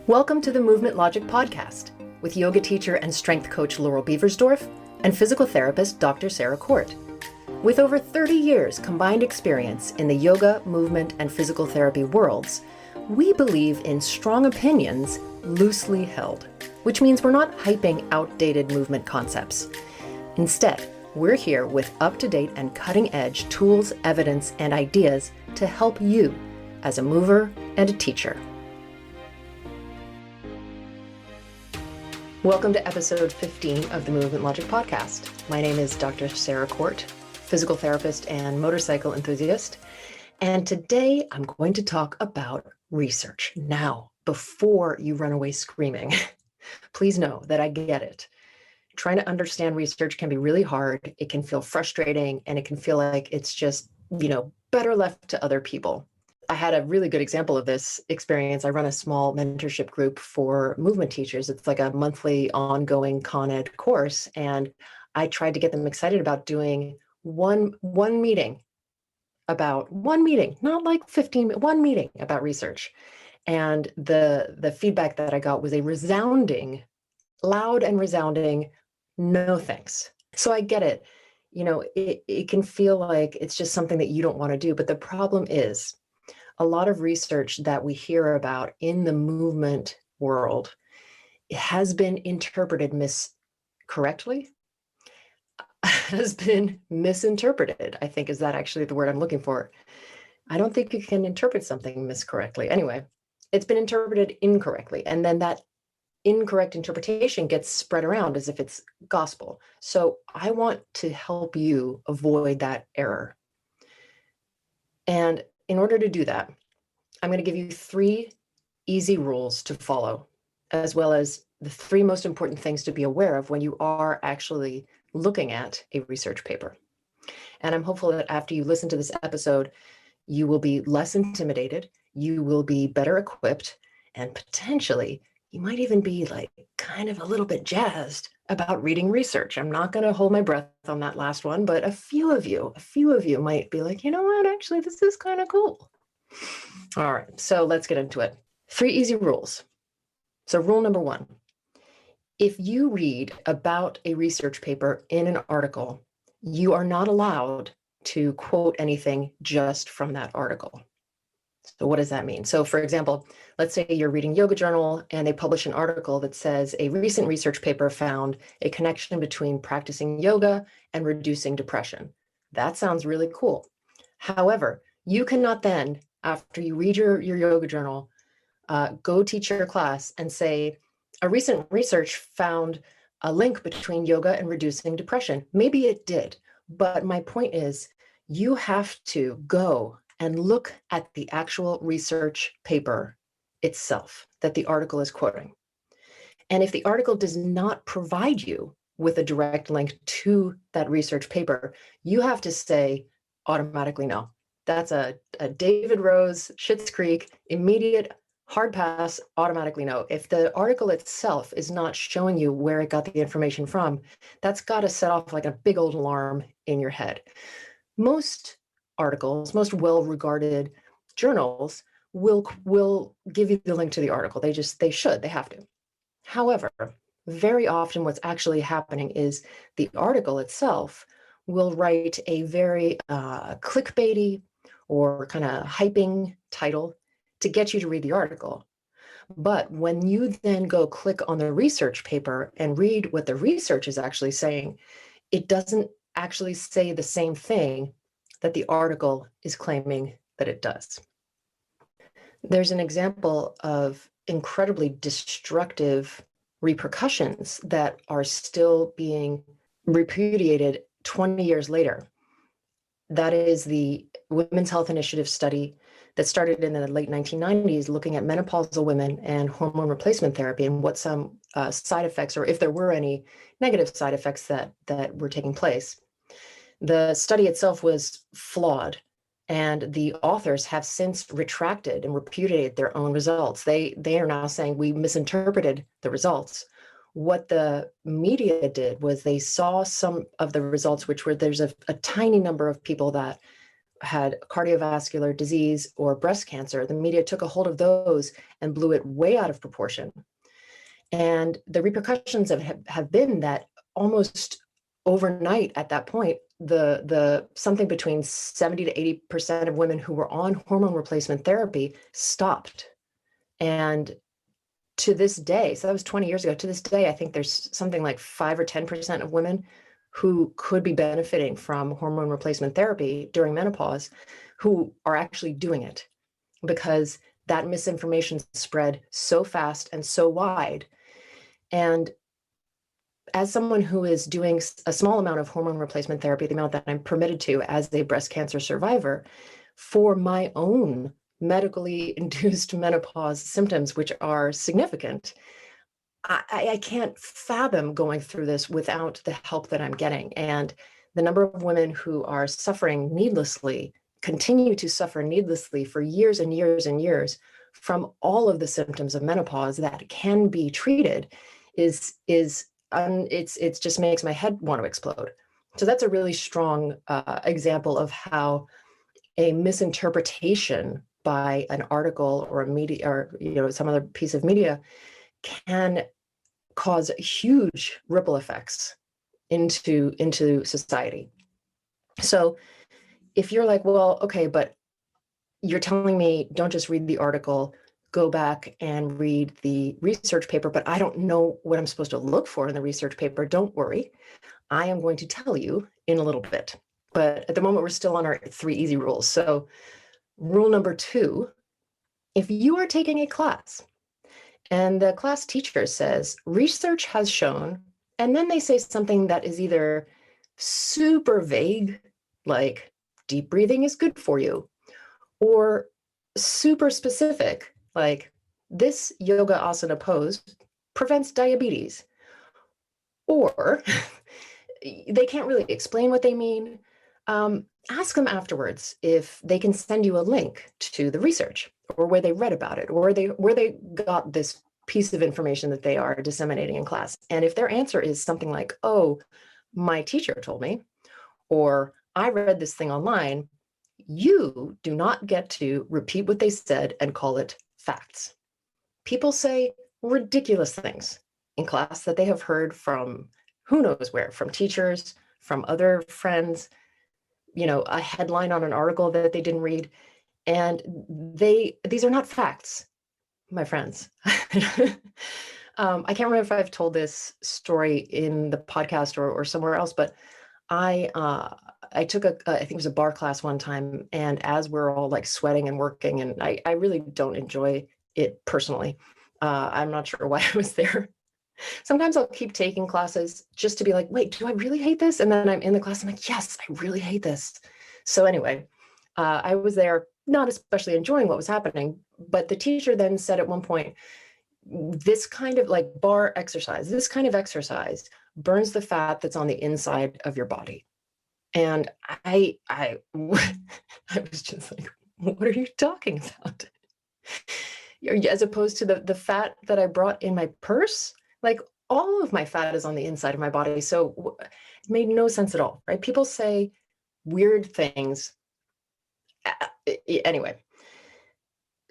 Welcome to the Movement Logic Podcast with yoga teacher and strength coach Laurel Beversdorf and physical therapist Dr. Sarah Court. With over 30 years combined experience in the yoga, movement, and physical therapy worlds, we believe in strong opinions loosely held, which means we're not hyping outdated movement concepts. Instead, we're here with up-to-date and cutting-edge tools, evidence, and ideas to help you as a mover and a teacher. Welcome to episode 15 of the Movement Logic Podcast. My name is Dr. Sarah Court, physical therapist and motorcycle enthusiast. And today I'm going to talk about research. Now, before you run away screaming, please know that I get it. Trying to understand research can be really hard. It can feel frustrating and it can feel like it's just, better left to other people. I had a really good example of this experience. I run a small mentorship group for movement teachers. It's like a monthly ongoing Con Ed course. And I tried to get them excited about doing one meeting, not like 15, one meeting about research. And the feedback that I got was a loud and resounding, no thanks. So I get it. It can feel like it's just something that you don't want to do. But the problem is, a lot of research that we hear about in the movement world has been interpreted has been misinterpreted, I think. Is that actually the word I'm looking for? I don't think you can interpret something miscorrectly. Anyway, it's been interpreted incorrectly. And then that incorrect interpretation gets spread around as if it's gospel. So I want to help you avoid that error. And in order to do that, I'm going to give you 3 easy rules to follow, as well as the 3 most important things to be aware of when you are actually looking at a research paper. And I'm hopeful that after you listen to this episode, you will be less intimidated, you will be better equipped, and potentially you might even be kind of a little bit jazzed about reading research. I'm not going to hold my breath on that last one, but a few of you might be like, you know what, actually, this is kind of cool. All right, so let's get into it. 3 easy rules. So rule number 1, if you read about a research paper in an article, you are not allowed to quote anything just from that article. So what does that mean? So for example, let's say you're reading Yoga Journal and they publish an article that says a recent research paper found a connection between practicing yoga and reducing depression. That sounds really cool. However, you cannot then, after you read your Yoga Journal, go teach your class and say, a recent research found a link between yoga and reducing depression. Maybe it did, but my point is you have to go and look at the actual research paper itself that the article is quoting. And if the article does not provide you with a direct link to that research paper, you have to say automatically no. That's a David Rose, Schitt's Creek, immediate hard pass, automatically no. If the article itself is not showing you where it got the information from, that's got to set off like a big old alarm in your head. Most articles, most well-regarded journals will give you the link to the article. They have to. However, very often what's actually happening is the article itself will write a very clickbaity or kind of hyping title to get you to read the article. But when you then go click on the research paper and read what the research is actually saying, it doesn't actually say the same thing that the article is claiming that it does. There's an example of incredibly destructive repercussions that are still being repudiated 20 years later. That is the Women's Health Initiative study that started in the late 1990s, looking at menopausal women and hormone replacement therapy and what some side effects, or if there were any negative side effects that were taking place. The study itself was flawed, and the authors have since retracted and repudiated their own results. They are now saying we misinterpreted the results. What the media did was they saw some of the results, which were there's a tiny number of people that had cardiovascular disease or breast cancer, the media took a hold of those and blew it way out of proportion. And the repercussions have been that almost overnight at that point, the something between 70 to 80% of women who were on hormone replacement therapy stopped. And to this day, so that was 20 years ago, to this day, I think there's something like 5 or 10% of women who could be benefiting from hormone replacement therapy during menopause who are actually doing it, because that misinformation spread so fast and so wide. And as someone who is doing a small amount of hormone replacement therapy, the amount that I'm permitted to as a breast cancer survivor, for my own medically induced menopause symptoms, which are significant, I can't fathom going through this without the help that I'm getting. And the number of women who are suffering needlessly, continue to suffer needlessly for years and years and years from all of the symptoms of menopause that can be treated is it's just makes my head want to explode. So that's a really strong example of how a misinterpretation by an article or a media or some other piece of media can cause huge ripple effects into society. So if you're like, well, okay, but you're telling me don't just read the article, go back and read the research paper, but I don't know what I'm supposed to look for in the research paper. Don't worry. I am going to tell you in a little bit. But at the moment, we're still on our 3 easy rules. So rule number 2, if you are taking a class and the class teacher says, research has shown, and then they say something that is either super vague, like deep breathing is good for you, or super specific, like this yoga asana pose prevents diabetes, or they can't really explain what they mean, ask them afterwards if they can send you a link to the research or where they read about it, or where they got this piece of information that they are disseminating in class. And if their answer is something like, oh, my teacher told me, or I read this thing online, you do not get to repeat what they said and call it facts. People say ridiculous things in class that they have heard from who knows where, from teachers, from other friends, a headline on an article that they didn't read. And these are not facts, my friends. I can't remember if I've told this story in the podcast or somewhere else, but I took I think it was a bar class one time, and as we're all like sweating and working, and I really don't enjoy it personally. I'm not sure why I was there. Sometimes I'll keep taking classes just to be like, wait, do I really hate this? And then I'm in the class, I'm like, yes, I really hate this. So anyway, I was there not especially enjoying what was happening, but the teacher then said at one point, this kind of like bar exercise, this kind of exercise burns the fat that's on the inside of your body. And I was just like, what are you talking about? As opposed to the fat that I brought in my purse, like all of my fat is on the inside of my body. So it made no sense at all, right? People say weird things. Anyway,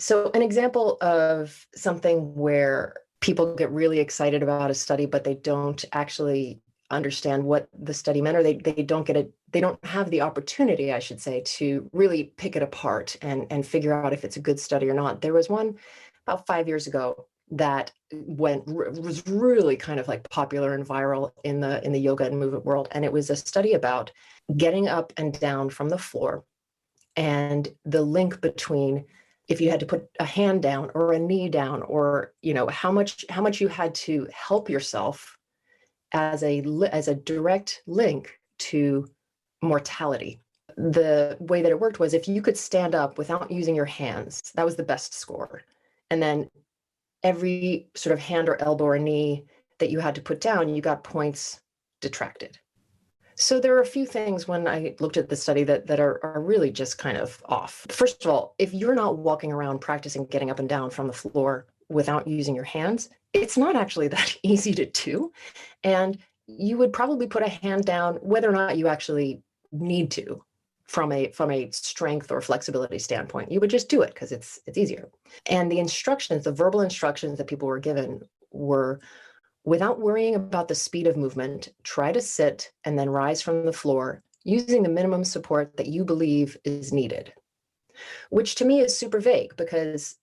so an example of something where people get really excited about a study, but they don't actually understand what the study meant, or they don't get it, they don't have the opportunity, I should say, to really pick it apart and figure out if it's a good study or not. There was one about 5 years ago that was really kind of like popular and viral in the yoga and movement world. And it was a study about getting up and down from the floor and the link between if you had to put a hand down or a knee down, or how much you had to help yourself as a direct link to mortality. The way that it worked was if you could stand up without using your hands, that was the best score. And then every sort of hand or elbow or knee that you had to put down, you got points detracted. So there are a few things when I looked at the study that are really just kind of off. First of all, if you're not walking around practicing getting up and down from the floor without using your hands, it's not actually that easy to do. And you would probably put a hand down whether or not you actually need to. from a strength or flexibility standpoint. You would just do it because it's easier. And the instructions, the verbal instructions that people were given were, without worrying about the speed of movement, try to sit and then rise from the floor using the minimum support that you believe is needed, which to me is super vague because,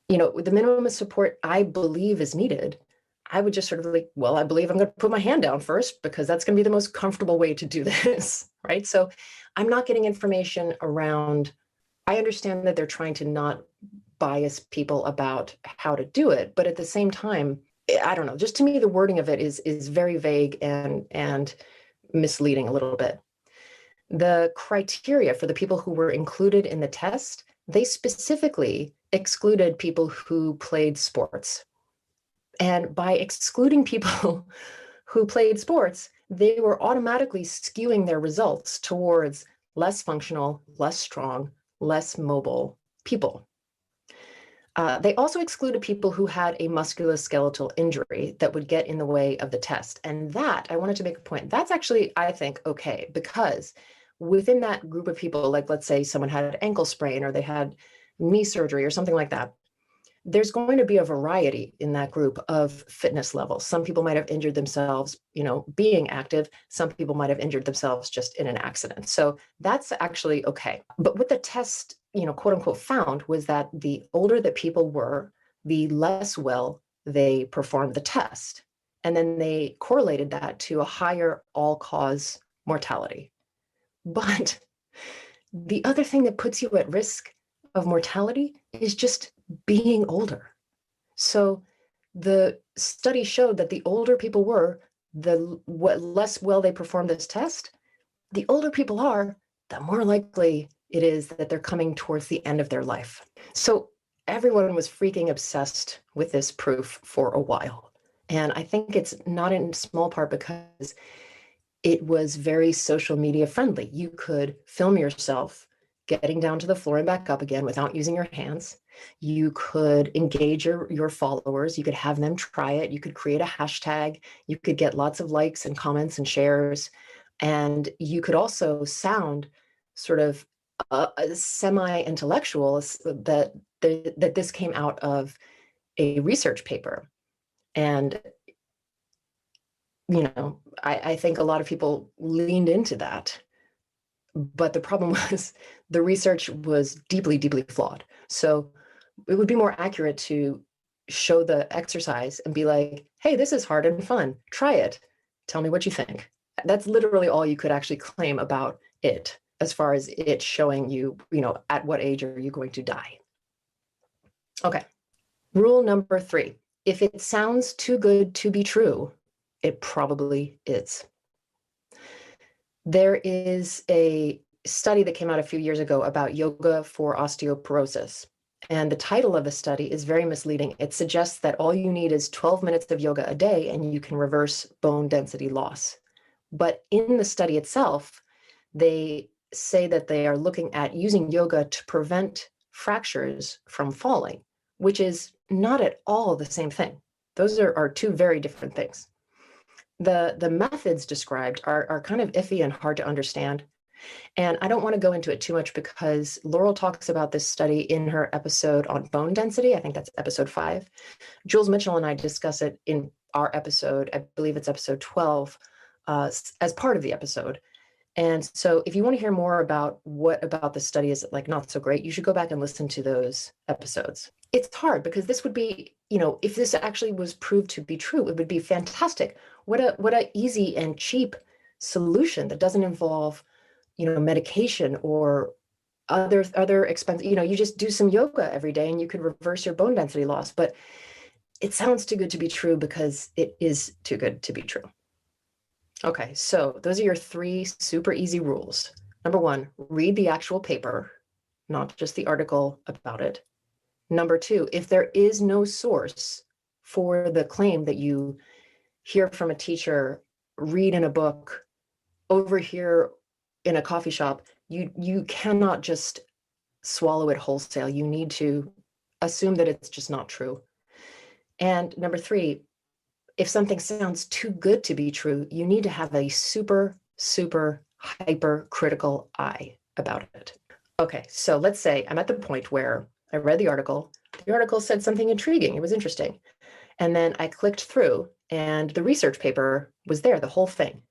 the minimum support I believe is needed, I would just sort of like, well, I believe I'm going to put my hand down first because that's going to be the most comfortable way to do this, right? So I'm not getting information around, I understand that they're trying to not bias people about how to do it, but at the same time, I don't know, just to me, the wording of it is very vague and misleading a little bit. The criteria for the people who were included in the test, they specifically excluded people who played sports. And by excluding people who played sports, they were automatically skewing their results towards less functional, less strong, less mobile people. They also excluded people who had a musculoskeletal injury that would get in the way of the test. And that, I wanted to make a point, that's actually, I think, okay, because within that group of people, like let's say someone had an ankle sprain or they had knee surgery or something like that, there's going to be a variety in that group of fitness levels. Some people might have injured themselves, being active. Some people might have injured themselves just in an accident. So that's actually okay. But what the test, quote unquote, found was that the older that people were, the less well they performed the test. And then they correlated that to a higher all-cause mortality. But the other thing that puts you at risk of mortality is just being older. So the study showed that the older people were, the less well they performed this test. The older people are, the more likely it is that they're coming towards the end of their life. So everyone was freaking obsessed with this proof for a while. And I think it's not in small part because it was very social media friendly. You could film yourself getting down to the floor and back up again without using your hands. You could engage your followers. You could have them try it. You could create a hashtag. You could get lots of likes and comments and shares. And you could also sound sort of semi-intellectual, that this came out of a research paper. And I think a lot of people leaned into that. But the problem was the research was deeply, deeply flawed. So it would be more accurate to show the exercise and be like, hey, this is hard and fun. Try it. Tell me what you think. That's literally all you could actually claim about it, as far as it showing you, at what age are you going to die. Okay. Rule number 3. If it sounds too good to be true, it probably is. There is a study that came out a few years ago about yoga for osteoporosis. And the title of the study is very misleading. It suggests that all you need is 12 minutes of yoga a day and you can reverse bone density loss. But in the study itself, they say that they are looking at using yoga to prevent fractures from falling, which is not at all the same thing. Those are two very different things. The methods described are kind of iffy and hard to understand. And I don't want to go into it too much because Laurel talks about this study in her episode on bone density. I think that's episode 5. Jules Mitchell and I discuss it in our episode, I believe it's episode 12, as part of the episode. And so if you want to hear more about what about the study is like not so great, you should go back and listen to those episodes. It's hard because this would be, if this actually was proved to be true, it would be fantastic. What a easy and cheap solution that doesn't involve, medication or other expense. You just do some yoga every day and you could reverse your bone density loss. But it sounds too good to be true because it is too good to be true. Okay, so those are your 3 super easy rules. Number 1, read the actual paper, not just the article about it. Number 2, if there is no source for the claim that you hear from a teacher, read in a book, overhear in a coffee shop, you cannot just swallow it wholesale. You need to assume that it's just not true. And number 3, if something sounds too good to be true, you need to have a super, super hyper critical eye. about it. Okay, so let's say I'm at the point where I read the article. The article said something intriguing. It was interesting. And then I clicked through and the research paper was there, the whole thing.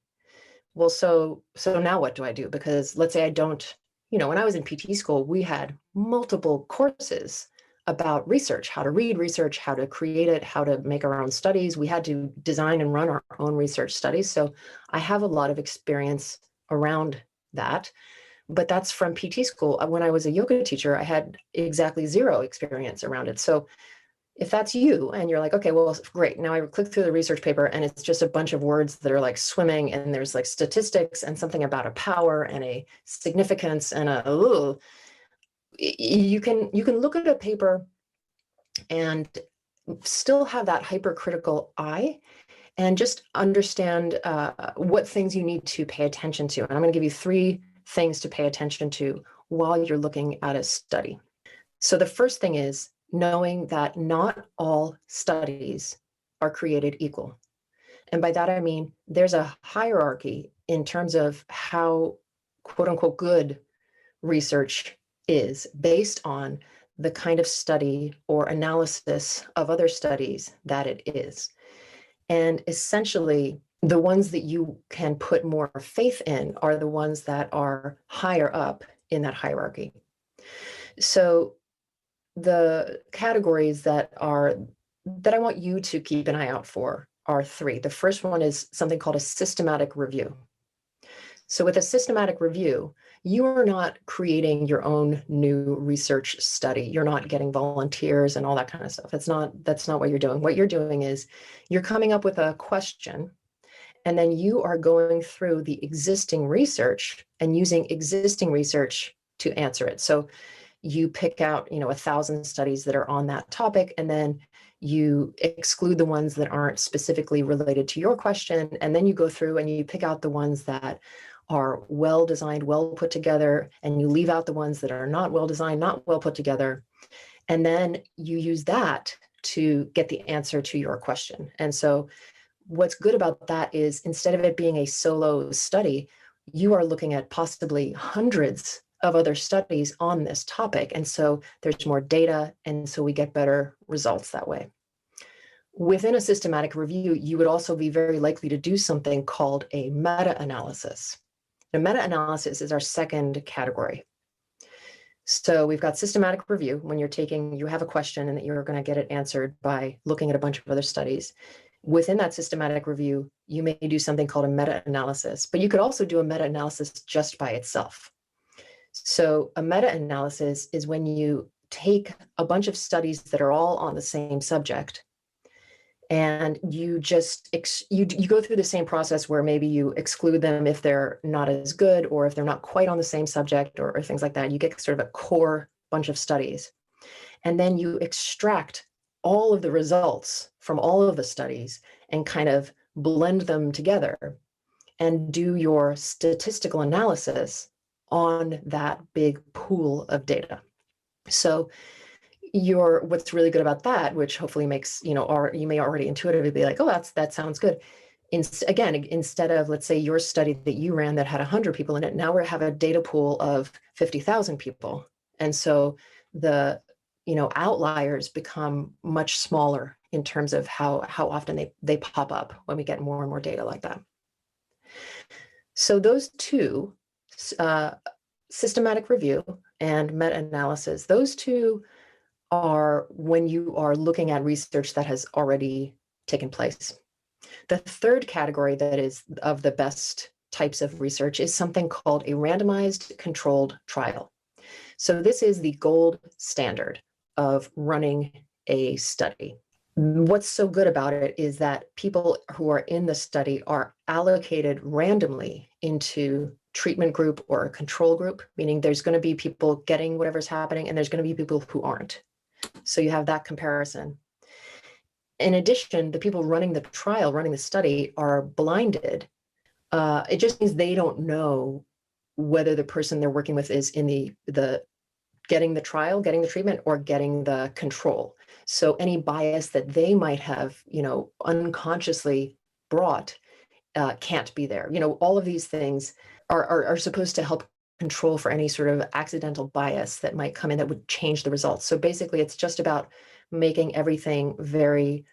Well, so now what do I do? Because let's say I don't, when I was in PT school, we had multiple courses about research, how to read research, how to create it, how to make our own studies. We had to design and run our own research studies. So I have a lot of experience around that. But that's from PT school. When I was a yoga teacher, I had exactly zero experience around it. So if that's you and you're like, okay, well, great. Now I click through the research paper and it's just a bunch of words that are like swimming and there's like statistics and something about a power and a significance and you can look at a paper and still have that hypercritical eye and just understand what things you need to pay attention to. And I'm going to give you 3 things to pay attention to while you're looking at a study. So the first thing is knowing that not all studies are created equal. And by that, I mean, there's a hierarchy in terms of how quote unquote good research is based on the kind of study or analysis of other studies that it is. And essentially, the ones that you can put more faith in are the ones that are higher up in that hierarchy. So the categories that I want you to keep an eye out for are 3. The first one is something called a systematic review. So with a systematic review, you are not creating your own new research study. You're not getting volunteers and all that kind of stuff. That's not what you're doing. What you're doing is you're coming up with a question, and then you are going through the existing research and using existing research to answer it. So you pick out, 1,000 studies that are on that topic, and then you exclude the ones that aren't specifically related to your question. And then you go through and you pick out the ones that are well designed, well put together, and you leave out the ones that are not well designed, not well put together. And then you use that to get the answer to your question. And so what's good about that is instead of it being a solo study, you are looking at possibly hundreds of other studies on this topic. And so there's more data, and so we get better results that way. Within a systematic review, you would also be very likely to do something called a meta-analysis. A meta-analysis is our second category. So we've got systematic review when you have a question and that you're going to get it answered by looking at a bunch of other studies. Within that systematic review, you may do something called a meta-analysis, but you could also do a meta-analysis just by itself. So a meta-analysis is when you take a bunch of studies that are all on the same subject, and you just you go through the same process where maybe you exclude them if they're not as good or if they're not quite on the same subject or things like that. You get sort of a core bunch of studies, and then you extract all of the results from all of the studies and kind of blend them together and do your statistical analysis on that big pool of data. So what's really good about that, which hopefully makes, or you may already intuitively be like, oh, that sounds good. Again, instead of, let's say, your study that you ran that had 100 people in it, now we have a data pool of 50,000 people. And so the, outliers become much smaller in terms of how often they pop up when we get more and more data like that. So those 2, systematic review and meta-analysis, those 2 are when you are looking at research that has already taken place. The third category that is of the best types of research is something called a randomized controlled trial. So this is the gold standard of running a study. What's so good about it is that people who are in the study are allocated randomly into treatment group or a control group, meaning there's going to be people getting whatever's happening and there's going to be people who aren't. So you have that comparison. In addition, the people running the trial, running the study, are blinded. It just means they don't know whether the person they're working with is in the getting the trial, getting the treatment, or getting the control. So any bias that they might have, unconsciously brought can't be there. All of these things are supposed to help control for any sort of accidental bias that might come in that would change the results. So basically, it's just about making everything very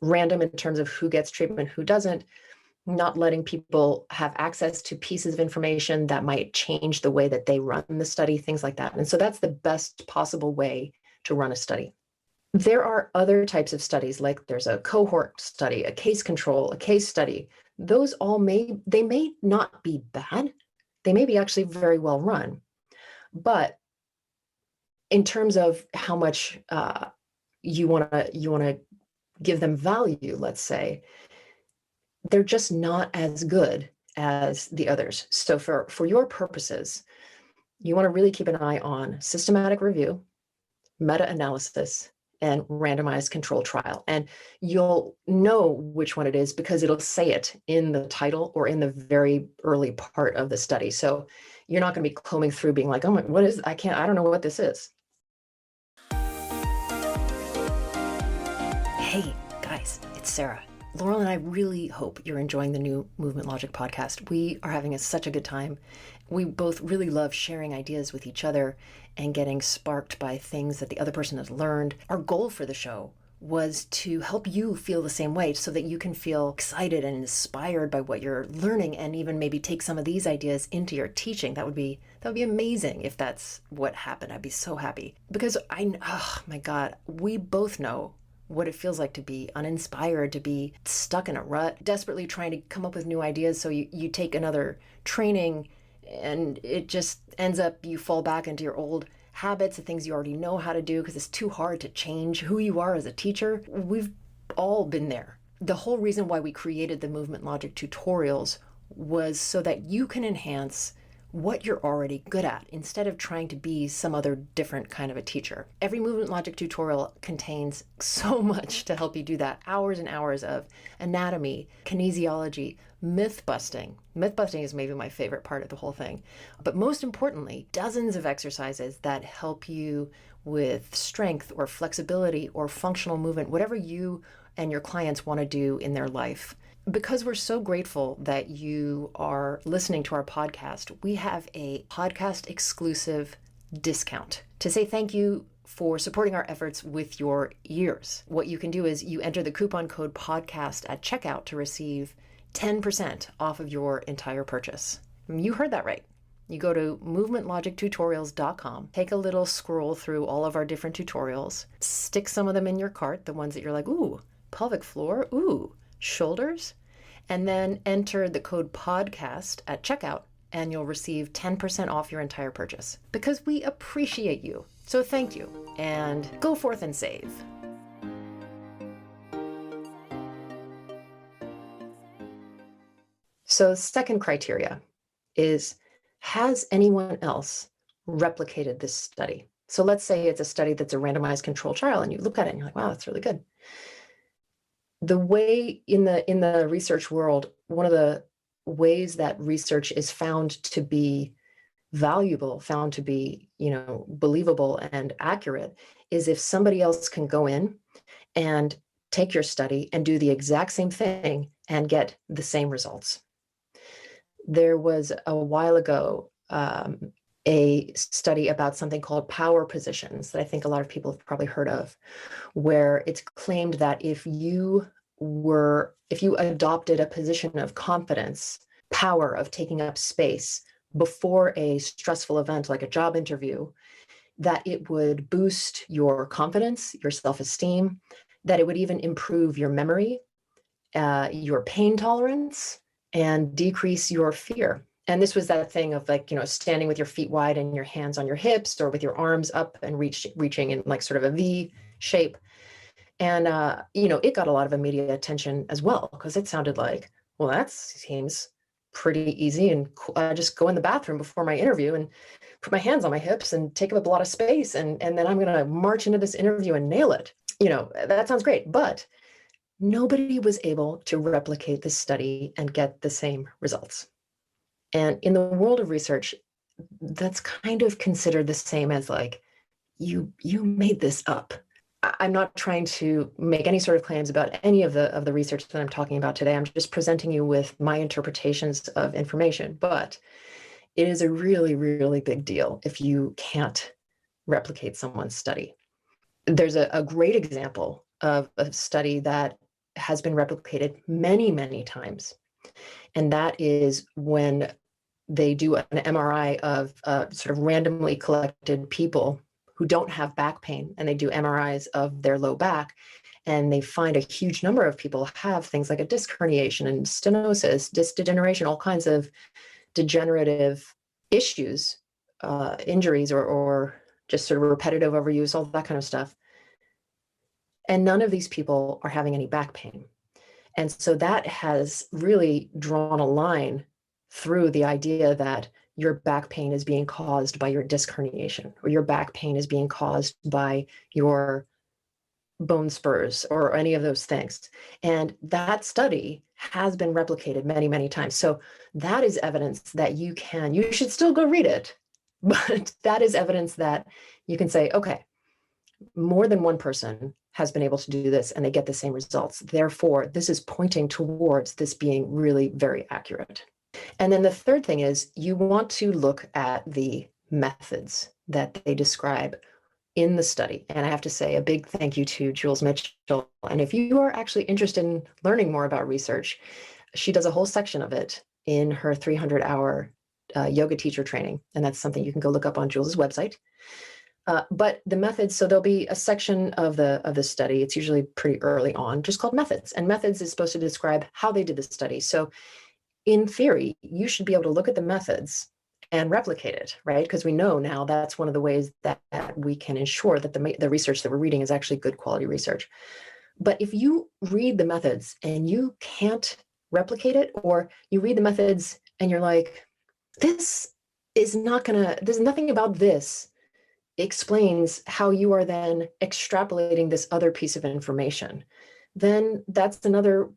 random in terms of who gets treatment, who doesn't, not letting people have access to pieces of information that might change the way that they run the study, things like that. And so that's the best possible way to run a study. There are other types of studies, like there's a cohort study, a case control, a case study. Those all may not be bad. They may be actually very well run. But in terms of how much you want to give them value, let's say, they're just not as good as the others. So for your purposes, you want to really keep an eye on systematic review, meta-analysis, and randomized control trial. And you'll know which one it is because it'll say it in the title or in the very early part of the study. So you're not going to be combing through being like, oh my, what is, I don't know what this is. Hey guys, it's Sarah. Laurel and I really hope you're enjoying the new Movement Logic podcast. We are having such a good time. We both really love sharing ideas with each other and getting sparked by things that the other person has learned. Our goal for the show was to help you feel the same way so that you can feel excited and inspired by what you're learning and even maybe take some of these ideas into your teaching. That would be amazing if that's what happened. I'd be so happy because oh my God, we both know what it feels like to be uninspired, to be stuck in a rut, desperately trying to come up with new ideas. So you take another training and it just ends up you fall back into your old habits, the things you already know how to do because it's too hard to change who you are as a teacher. We've all been there. The whole reason why we created the Movement Logic tutorials was so that you can enhance what you're already good at instead of trying to be some other different kind of a teacher. Every Movement Logic tutorial contains so much to help you do that. Hours and hours of anatomy, kinesiology, myth busting. Myth busting is maybe my favorite part of the whole thing. But most importantly, dozens of exercises that help you with strength or flexibility or functional movement, whatever you and your clients want to do in their life. Because we're so grateful that you are listening to our podcast, we have a podcast exclusive discount to say thank you for supporting our efforts with your ears. What you can do is you enter the coupon code podcast at checkout to receive 10% off of your entire purchase. You heard that right. You go to movementlogictutorials.com, take a little scroll through all of our different tutorials, stick some of them in your cart, the ones that you're like, ooh, pelvic floor, ooh, shoulders, and then enter the code podcast at checkout and you'll receive 10% off your entire purchase because we appreciate you. So thank you and go forth and save. So second criteria is, has anyone else replicated this study? So let's say it's a study that's a randomized controlled trial and you look at it and you're like, wow, that's really good. The way in the research world, one of the ways that research is found to be valuable, found to be, believable and accurate is if somebody else can go in and take your study and do the exact same thing and get the same results. There was a while ago a study about something called power positions that I think a lot of people have probably heard of, where it's claimed that if you adopted a position of confidence, power, of taking up space before a stressful event like a job interview, that it would boost your confidence, your self-esteem, that it would even improve your memory, your pain tolerance, and decrease your fear. And this was that thing of standing with your feet wide and your hands on your hips or with your arms up and reaching in like sort of a V shape. And, it got a lot of immediate attention as well, because it sounded like, well, that seems pretty easy. And I just go in the bathroom before my interview and put my hands on my hips and take up a lot of space. And then I'm going to march into this interview and nail it. That sounds great. But nobody was able to replicate this study and get the same results. And in the world of research, that's kind of considered the same as like, you made this up. I'm not trying to make any sort of claims about any of the research that I'm talking about today. I'm just presenting you with my interpretations of information. But it is a really, really big deal if you can't replicate someone's study. There's a great example of a study that has been replicated many, many times. And that is when they do an MRI of sort of randomly collected people who don't have back pain, and they do MRIs of their low back, and they find a huge number of people have things like a disc herniation and stenosis, disc degeneration, all kinds of degenerative issues, injuries, or just sort of repetitive overuse, all that kind of stuff. And none of these people are having any back pain. And so that has really drawn a line through the idea that your back pain is being caused by your disc herniation, or your back pain is being caused by your bone spurs or any of those things. And that study has been replicated many, many times. So that is evidence that you should still go read it, but that is evidence that you can say, okay, more than one person has been able to do this and they get the same results. Therefore, this is pointing towards this being really very accurate. And then the third thing is you want to look at the methods that they describe in the study. And I have to say a big thank you to Jules Mitchell. And if you are actually interested in learning more about research, she does a whole section of it in her 300-hour yoga teacher training. And that's something you can go look up on Jules's website. But the methods, so there'll be a section of the study, it's usually pretty early on, just called methods. And methods is supposed to describe how they did the study. So in theory, you should be able to look at the methods and replicate it, right? Because we know now that's one of the ways that we can ensure that the research that we're reading is actually good quality research. But if you read the methods and you can't replicate it, or you read the methods and you're like, there's nothing about this explains how you are then extrapolating this other piece of information, then that's another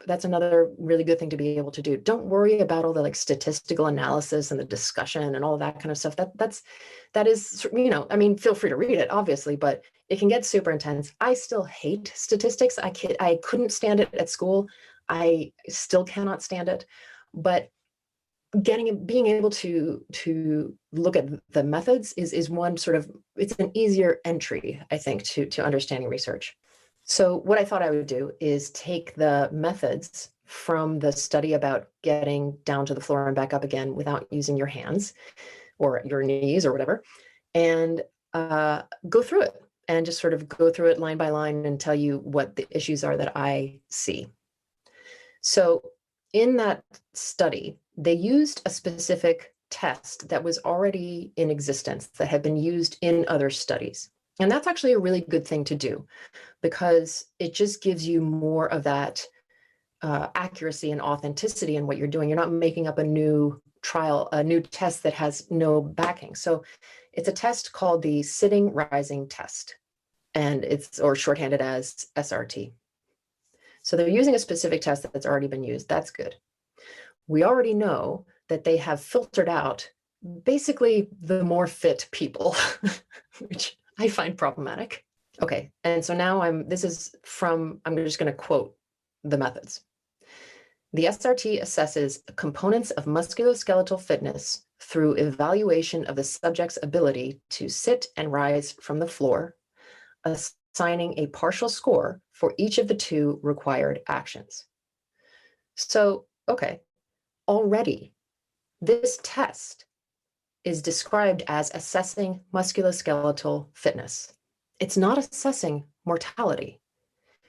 really good thing to be able to do. Don't worry about all the like statistical analysis and the discussion and all of that kind of stuff. That is, I mean, feel free to read it, obviously, but it can get super intense. I still hate statistics. I couldn't stand it at school. I still cannot stand it, but being able to look at the methods is one sort of, it's an easier entry, I think, to understanding research. So what I thought I would do is take the methods from the study about getting down to the floor and back up again without using your hands or your knees or whatever, and go through it and just sort of go through it line by line and tell you what the issues are that I see. So in that study, they used a specific test that was already in existence that had been used in other studies. And that's actually a really good thing to do, because it just gives you more of that accuracy and authenticity in what you're doing. You're not making up a new test that has no backing. So it's a test called the sitting rising test, and or shorthanded as SRT. So they're using a specific test that's already been used. That's good. We already know that they have filtered out basically the more fit people, which I find problematic. Okay, and so now I'm just going to quote the methods. The SRT assesses components of musculoskeletal fitness through evaluation of the subject's ability to sit and rise from the floor, assigning a partial score for each of the two required actions. So, okay, already this test is described as assessing musculoskeletal fitness. It's not assessing mortality.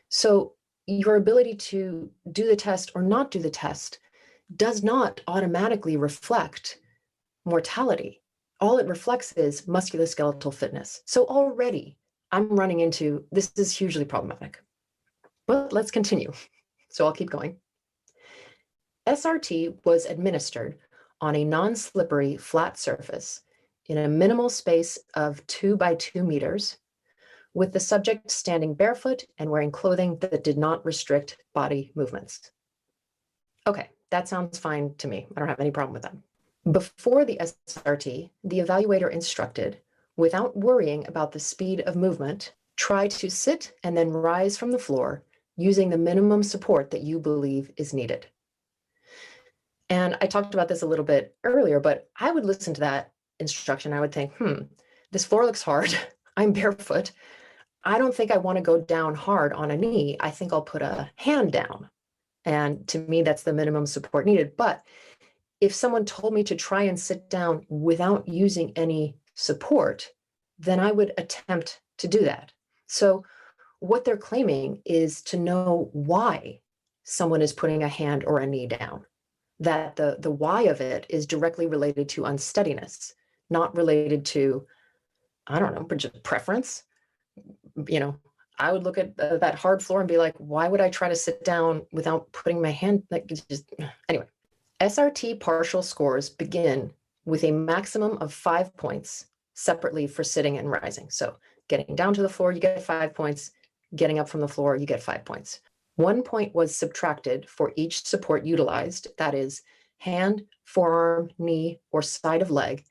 So your ability to do the test or not do the test does not automatically reflect mortality. All it reflects is musculoskeletal fitness. So already I'm running into, this is hugely problematic. But let's continue. So I'll keep going. SRT was administered on a non-slippery flat surface in a minimal space of 2 by 2 meters, with the subject standing barefoot and wearing clothing that did not restrict body movements. Okay, that sounds fine to me. I don't have any problem with that. Before the SRT, the evaluator instructed, without worrying about the speed of movement, try to sit and then rise from the floor using the minimum support that you believe is needed. And I talked about this a little bit earlier, but I would listen to that instruction. I would think, this floor looks hard. I'm barefoot. I don't think I want to go down hard on a knee. I think I'll put a hand down. And to me, that's the minimum support needed. But if someone told me to try and sit down without using any support, then I would attempt to do that. So what they're claiming is to know why someone is putting a hand or a knee down, that the why of it is directly related to unsteadiness, not related to, I don't know, just preference. I would look at that hard floor and be like, why would I try to sit down without putting my hand, like, just, anyway. SRT partial scores begin with a maximum of 5 points separately for sitting and rising. So getting down to the floor, you get 5 points. Getting up from the floor, you get 5 points. 1 point was subtracted for each support utilized, that is hand, forearm, knee, or side of leg,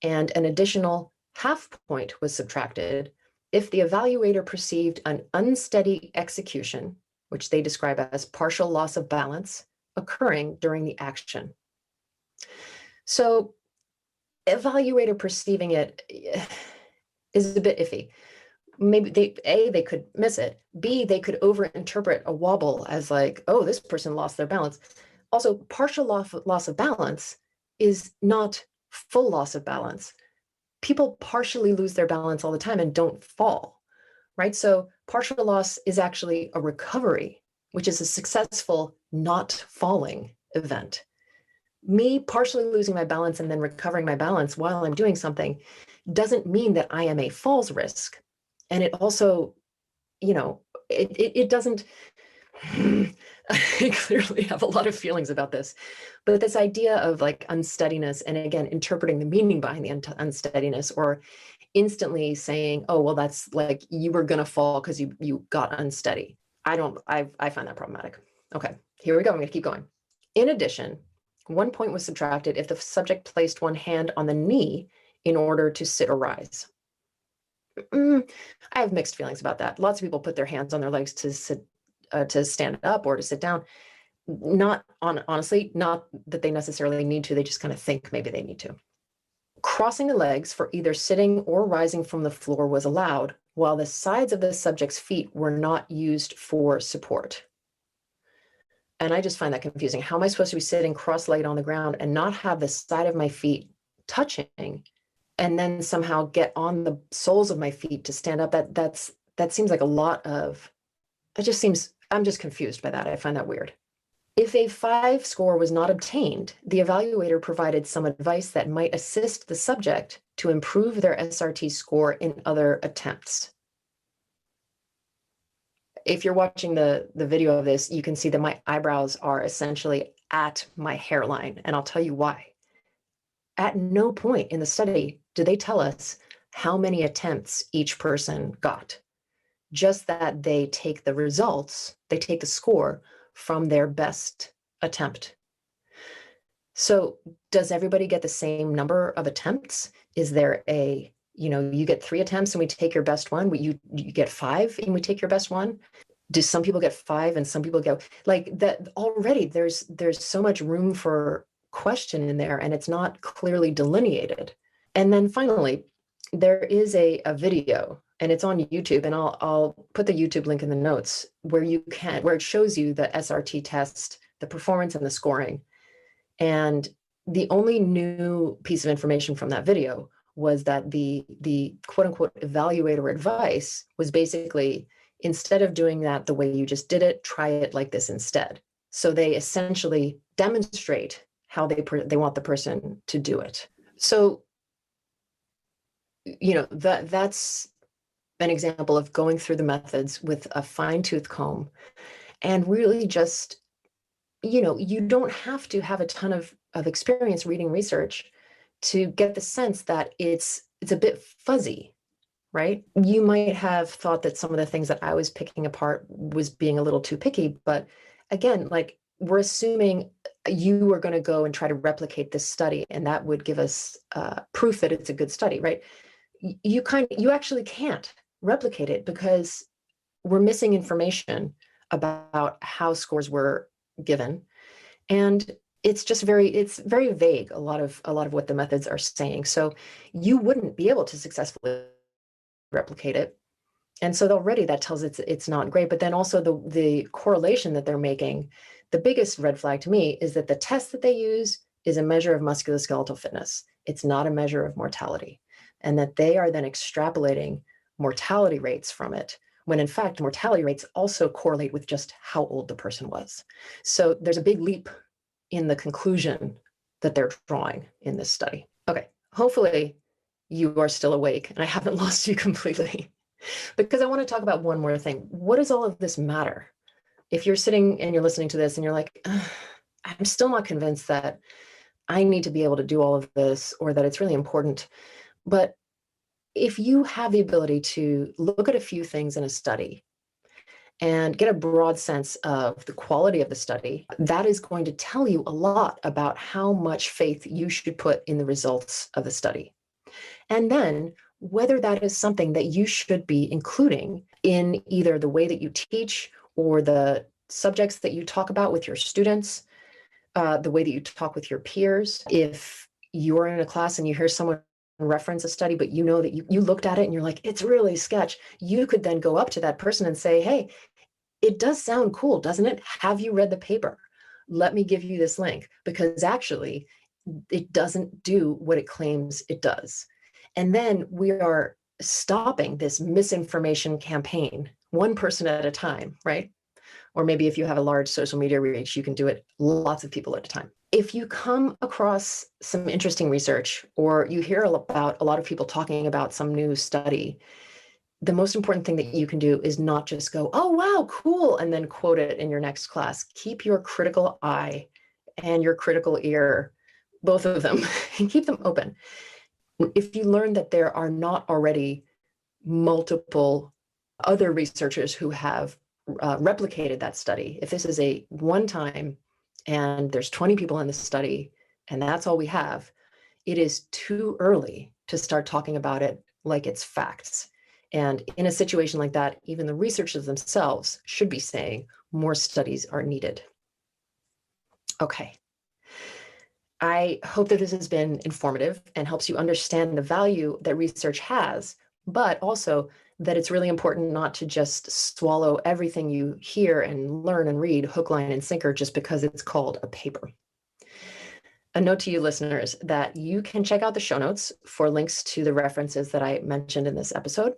and an additional half point was subtracted if the evaluator perceived an unsteady execution, which they describe as partial loss of balance, occurring during the action. So evaluator perceiving it is a bit iffy. Maybe they could miss it. B, they could overinterpret a wobble as like, oh, this person lost their balance. Also, partial loss of balance is not full loss of balance. People partially lose their balance all the time and don't fall, right? So partial loss is actually a recovery, which is a successful not falling event. Me partially losing my balance and then recovering my balance while I'm doing something doesn't mean that I am a falls risk. And it also, it doesn't, I clearly have a lot of feelings about this, but this idea of like unsteadiness, and again, interpreting the meaning behind the unsteadiness, or instantly saying, oh, well, that's like you were going to fall because you got unsteady. I find that problematic. Okay, here we go. I'm going to keep going. In addition, 1 point was subtracted if the subject placed one hand on the knee in order to sit or rise. I have mixed feelings about that. Lots of people put their hands on their legs to sit, to stand up or to sit down. Honestly, not that they necessarily need to. They just kind of think maybe they need to. Crossing the legs for either sitting or rising from the floor was allowed, while the sides of the subject's feet were not used for support. And I just find that confusing. How am I supposed to be sitting cross-legged on the ground and not have the side of my feet touching, and then somehow get on the soles of my feet to stand up? That seems like a lot of, I'm just confused by that. I find that weird. If a 5 score was not obtained, the evaluator provided some advice that might assist the subject to improve their SRT score in other attempts. If you're watching the video of this, you can see that my eyebrows are essentially at my hairline, and I'll tell you why. At no point in the study did they tell us how many attempts each person got, just that they take the results, they take the score from their best attempt. So does everybody get the same number of attempts? Is there a, you get 3 attempts and we take your best one, you get 5 and we take your best one? Do some people get 5 and some people get like that? Already there's so much room for question in there, and it's not clearly delineated. And then finally, there is a video, and it's on YouTube, and I'll put the YouTube link in the notes where it shows you the SRT test, the performance and the scoring. And the only new piece of information from that video was that the quote unquote evaluator advice was basically, instead of doing that the way you just did it, try it like this instead. So they essentially demonstrate how they want the person to do it. So, that's an example of going through the methods with a fine-tooth comb, and really just, you don't have to have a ton of experience reading research to get the sense that it's a bit fuzzy, right? You might have thought that some of the things that I was picking apart was being a little too picky, but again, like, we're assuming you were going to go and try to replicate this study, and that would give us proof that it's a good study, right? You actually can't replicate it because we're missing information about how scores were given. And it's just it's very vague, a lot of what the methods are saying. So you wouldn't be able to successfully replicate it. And so already that tells it's not great. But then also the correlation that they're making, the biggest red flag to me is that the test that they use is a measure of musculoskeletal fitness. It's not a measure of mortality. And that they are then extrapolating mortality rates from it, when in fact, mortality rates also correlate with just how old the person was. So there's a big leap in the conclusion that they're drawing in this study. Okay, hopefully you are still awake and I haven't lost you completely, because I want to talk about one more thing. What does all of this matter? If you're sitting and you're listening to this and you're like, I'm still not convinced that I need to be able to do all of this or that it's really important. But if you have the ability to look at a few things in a study and get a broad sense of the quality of the study, that is going to tell you a lot about how much faith you should put in the results of the study. And then whether that is something that you should be including in either the way that you teach or the subjects that you talk about with your students, the way that you talk with your peers. If you're in a class and you hear someone reference a study, but you know that you looked at it and you're like, it's really sketch, you could then go up to that person and say, hey, it does sound cool, doesn't it? Have you read the paper? Let me give you this link, because actually it doesn't do what it claims it does. And then we are stopping this misinformation campaign, one person at a time, right? Or maybe if you have a large social media reach, you can do it lots of people at a time. If you come across some interesting research or you hear about a lot of people talking about some new study, the most important thing that you can do is not just go, oh, wow, cool, and then quote it in your next class. Keep your critical eye and your critical ear, both of them, and keep them open. If you learn that there are not already multiple other researchers who have replicated that study, if this is a one time and there's 20 people in the study and that's all we have, it is too early to start talking about it like it's facts. And in a situation like that, even the researchers themselves should be saying more studies are needed. Okay. I hope that this has been informative and helps you understand the value that research has, but also that it's really important not to just swallow everything you hear and learn and read hook, line, and sinker just because it's called a paper. A note to you listeners that you can check out the show notes for links to the references that I mentioned in this episode.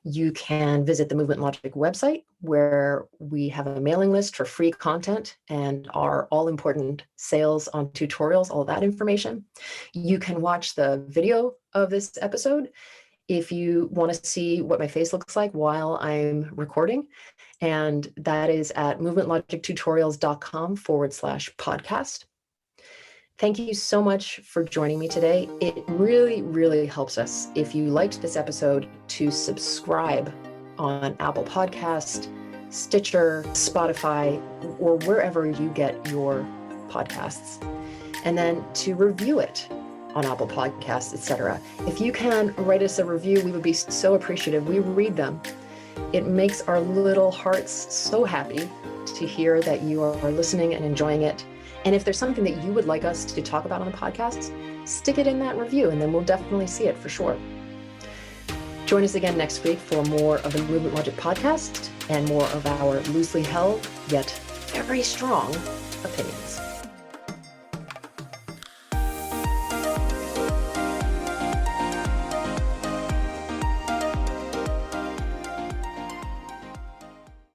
You can visit the Movement Logic website, where we have a mailing list for free content and our all-important sales on tutorials, all that information. You can watch the video of this episode if you want to see what my face looks like while I'm recording. And that is at movementlogictutorials.com/podcast. Thank you so much for joining me today. It really, really helps us if you liked this episode to subscribe on Apple Podcast, Stitcher, Spotify, or wherever you get your podcasts. And then to review it on Apple Podcasts, etc. If you can write us a review, we would be so appreciative. We read them. It makes our little hearts so happy to hear that you are listening and enjoying it. And if there's something that you would like us to talk about on the podcast, stick it in that review and then we'll definitely see it for sure. Join us again next week for more of the Movement Logic podcast and more of our loosely held yet very strong opinions.